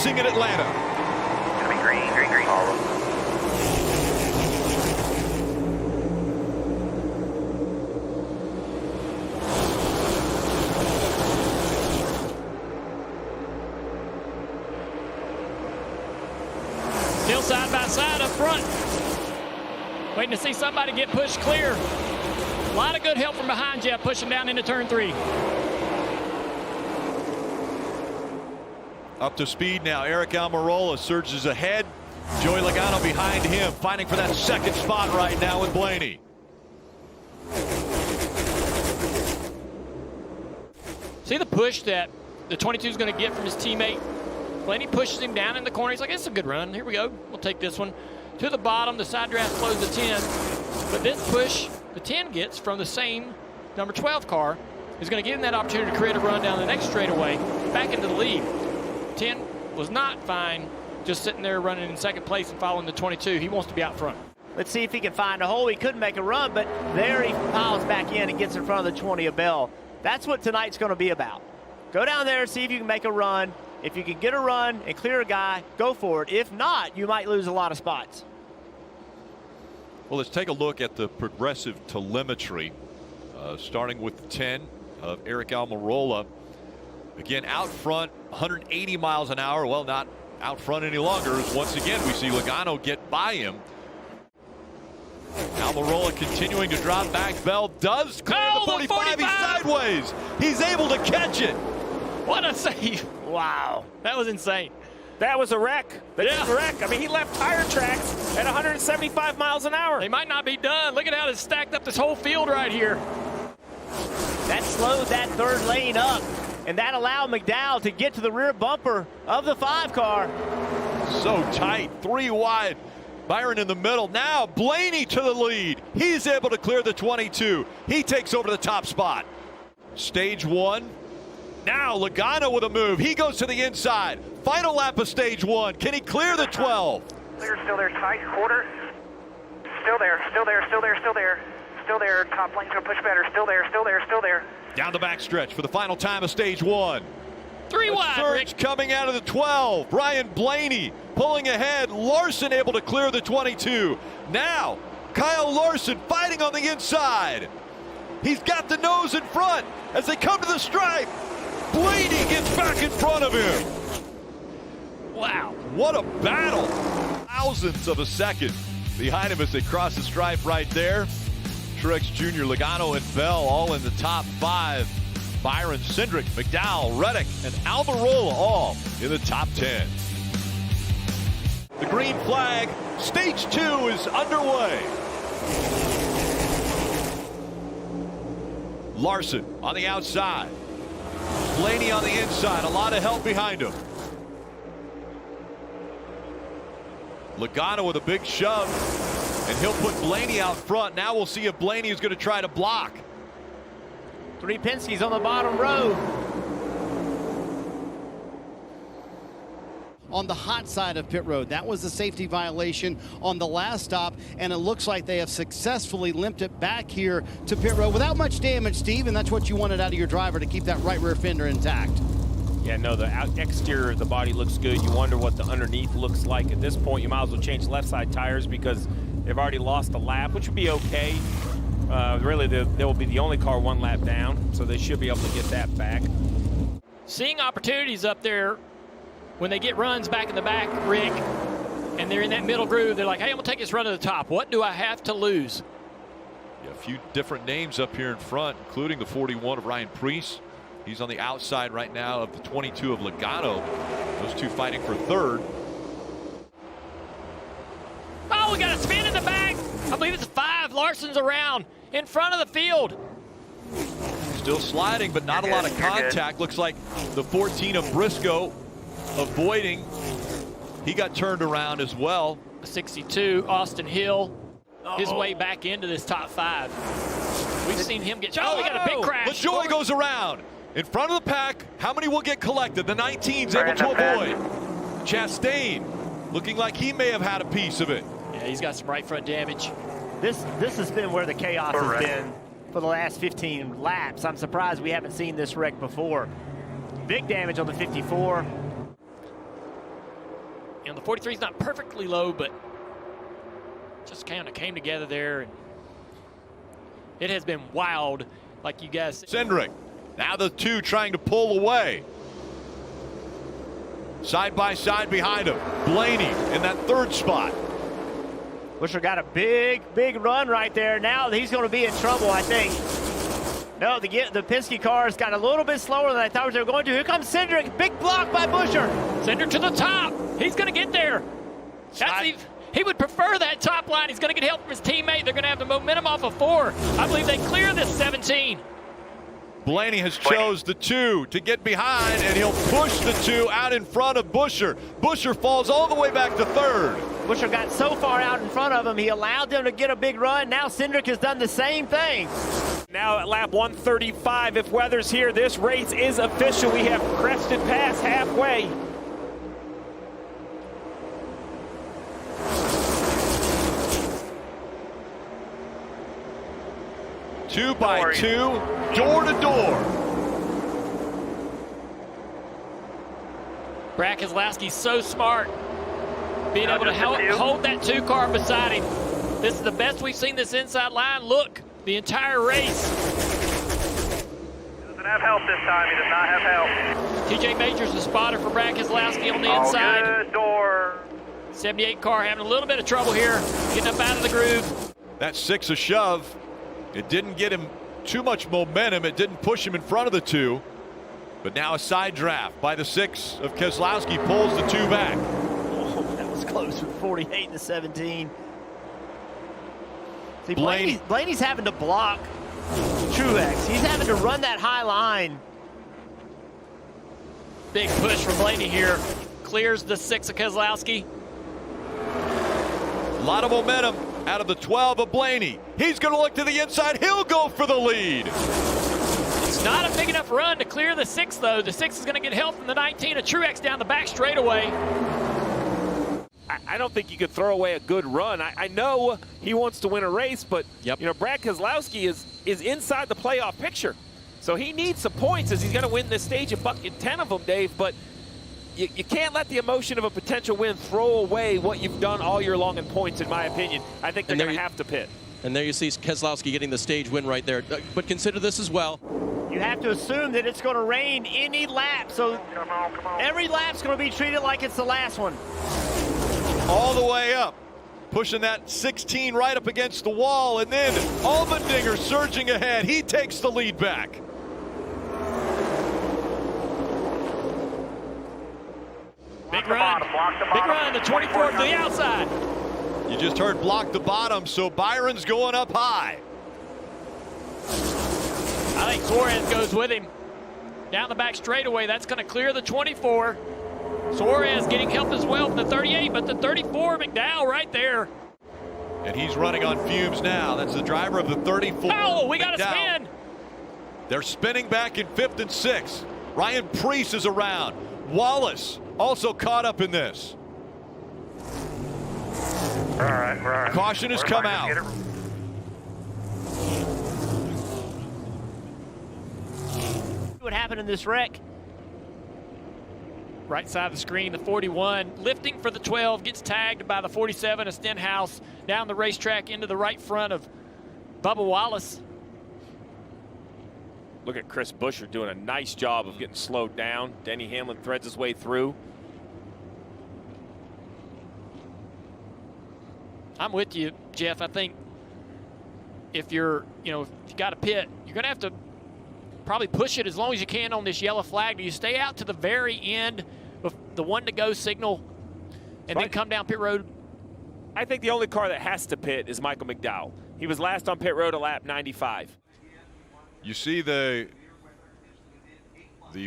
racing in Atlanta. Gonna be green, green, green. Still side by side up front. Waiting to see somebody get pushed clear. A lot of good help from behind Jeff, pushing down into turn 3. Up to speed now. Eric Almirola surges ahead. Joey Logano behind him, fighting for that second spot right now with Blaney. See the push that the 22 is going to get from his teammate. Blaney pushes him down in the corner. He's like, it's a good run. Here we go. We'll take this one. To the bottom, the side draft slows the 10. But this push the 10 gets from the same number 12 car is going to give him that opportunity to create a run down the next straightaway, back into the lead. 10 was not fine just sitting there running in second place and following the 22. He wants to be out front. Let's see if he can find a hole. He couldn't make a run, but there he piles back in and gets in front of the 20 of Bell. That's what tonight's going to be about. Go down there, see if you can make a run. If you can get a run and clear a guy, go for it. If not, you might lose a lot of spots. Well, let's take a look at the progressive telemetry, starting with the 10 of Eric Almirola. Again, out front, 180 miles an hour. Well, not out front any longer, as once again we see Logano get by him. Almirola continuing to drop back. Bell does clear the 45. He's sideways. He's able to catch it. What a save. Wow. That was insane. That was a wreck. That's a wreck. I mean, he left tire tracks at 175 miles an hour. They might not be done. Look at how it's stacked up this whole field right here. That slowed that third lane up, and that allowed McDowell to get to the rear bumper of the 5 car. So tight, 3 wide. Byron in the middle. Now Blaney to the lead. He's able to clear the 22. He takes over the top spot. Stage 1. Now Logano with a move. He goes to the inside. Final lap of stage 1. Can he clear the 12? Clear, still there, tight, quarter. Still there, still there, still there, still there. Still there, top lane's gonna push better. Still there, still there, still there. Down the backstretch for the final time of stage 1. 3 wide, surge Rick. coming out of the 12. Ryan Blaney pulling ahead. Larson able to clear the 22. Now Kyle Larson fighting on the inside. He's got the nose in front as they come to the stripe. Blaney gets back in front of him. Wow. What a battle. Thousandths of a second behind him as they cross the stripe right there. Truex Jr., Logano, and Bell all in the top 5. Byron, Cindric, McDowell, Reddick, and Almirola all in the top 10. The green flag, stage 2 is underway. Larson on the outside. Blaney on the inside, a lot of help behind him. Logano with a big shove, and he'll put Blaney out front. Now we'll see if Blaney is going to try to block. 3 Penske's on the bottom row. On the hot side of pit road, that was the safety violation on the last stop, and it looks like they have successfully limped it back here to pit road without much damage, Steve, and that's what you wanted out of your driver, to keep that right rear fender intact. Yeah, no, the exterior of the body looks good. You wonder what the underneath looks like. At this point, you might as well change left side tires because they've already lost a lap, which would be okay. Really, they will be the only car 1 lap down, so they should be able to get that back. Seeing opportunities up there when they get runs back in the back, Rick, and they're in that middle groove, they're like, hey, I'm going to take this run to the top. What do I have to lose? Yeah, a few different names up here in front, including the 41 of Ryan Preece. He's on the outside right now of the 22 of Logano. Those two fighting for 3rd. Oh, we got a spin in the back. I believe it's 5. Larson's around in front of the field. Still sliding, but not a lot of contact. Looks like the 14 of Briscoe avoiding. He got turned around as well. 62, Austin Hill, his way back into this top 5. We've seen him get, we got a big crash. LaJoie goes around. In front of the pack, how many will get collected? The 19's able to avoid. Chastain looking like he may have had a piece of it. Yeah, he's got some right front damage. This has been where the chaos has been for the last 15 laps. I'm surprised we haven't seen this wreck before. Big damage on the 54. You know, the 43 is not perfectly low, but just kind of came together there. And it has been wild, like you guys said. Cindric, now the two trying to pull away. Side by side behind him, Blaney in that third spot. Busher got a big run right there. Now he's going to be in trouble, I think. No, the Penske cars got a little bit slower than I thought they were going to. Here comes Cindric. Big block by Busher. Cindric to the top. He's going to get there. He would prefer that top line. He's going to get help from his teammate. They're going to have the momentum off of 4. I believe they clear this 17. Blaney has chose the 2 to get behind, and he'll push the 2 out in front of Busher. Busher falls all the way back to 3rd. Busher got so far out in front of him, he allowed them to get a big run. Now Cindric has done the same thing. Now at lap 135, if weather's here, this race is official. We have crested past halfway. Two by two, door to door. Brad Keselowski's so smart, being able to hold that 2 car beside him. This is the best we've seen this inside line look the entire race. Doesn't have help this time. He does not have help. TJ Majors, the spotter for Brad Keselowski on the inside. Good door. 78 car having a little bit of trouble here, getting up out of the groove. That 6 a shove. It didn't get him too much momentum. It didn't push him in front of the 2. But now a side draft by the 6 of Keselowski pulls the 2 back. Oh, that was close with 48 to 17. See, Blaney. Blaney's having to block Truex. He's having to run that high line. Big push from Blaney here. Clears the 6 of Keselowski. A lot of momentum out of the 12 of Blaney. He's going to look to the inside. He'll go for the lead. It's not a big enough run to clear the 6, though. The 6 is going to get help from the 19 of Truex down the back straightaway. I don't think you could throw away a good run. I know he wants to win a race, but you know, Brad Keselowski is inside the playoff picture. So he needs some points as he's going to win this stage and bucket 10 of them, Dave. But you can't let the emotion of a potential win throw away what you've done all year long in points, in my opinion. I think they're going to have to pit. And there you see Keselowski getting the stage win right there. But consider this as well. You have to assume that it's going to rain any lap. So every lap's going to be treated like it's the last one. All the way up. Pushing that 16 right up against the wall. And then Allmendinger surging ahead. He takes the lead back. Big run. Big run. The 24 to the outside. You just heard block the bottom, so Byron's going up high. I think Suarez goes with him. Down the back straightaway, that's going to clear the 24. Suarez getting help as well from the 38, but the 34, McDowell right there. And he's running on fumes now. That's the driver of the 34. Oh, we got a McDowell. spin. They're spinning back in 5th and 6th. Ryan Preece is around. Wallace also caught up in this. All right. Caution has come out. What happened in this wreck? Right side of the screen, the 41 lifting for the 12, gets tagged by the 47 of Stenhouse down the racetrack into the right front of Bubba Wallace. Look at Chris Buescher doing a nice job of getting slowed down. Denny Hamlin threads his way through. I'm with you, Jeff. I think if you're, if you got to pit, you're going to have to probably push it as long as you can on this yellow flag. Do you stay out to the very end of the 1 to go signal and then come down pit road? I think the only car that has to pit is Michael McDowell. He was last on pit road at lap 95. You see the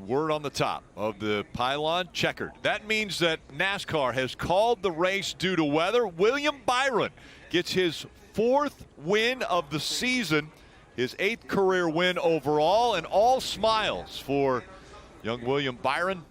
word on the top of the pylon, checkered. That means that NASCAR has called the race due to weather. William Byron gets his 4th win of the season, his 8th career win overall, and all smiles for young William Byron.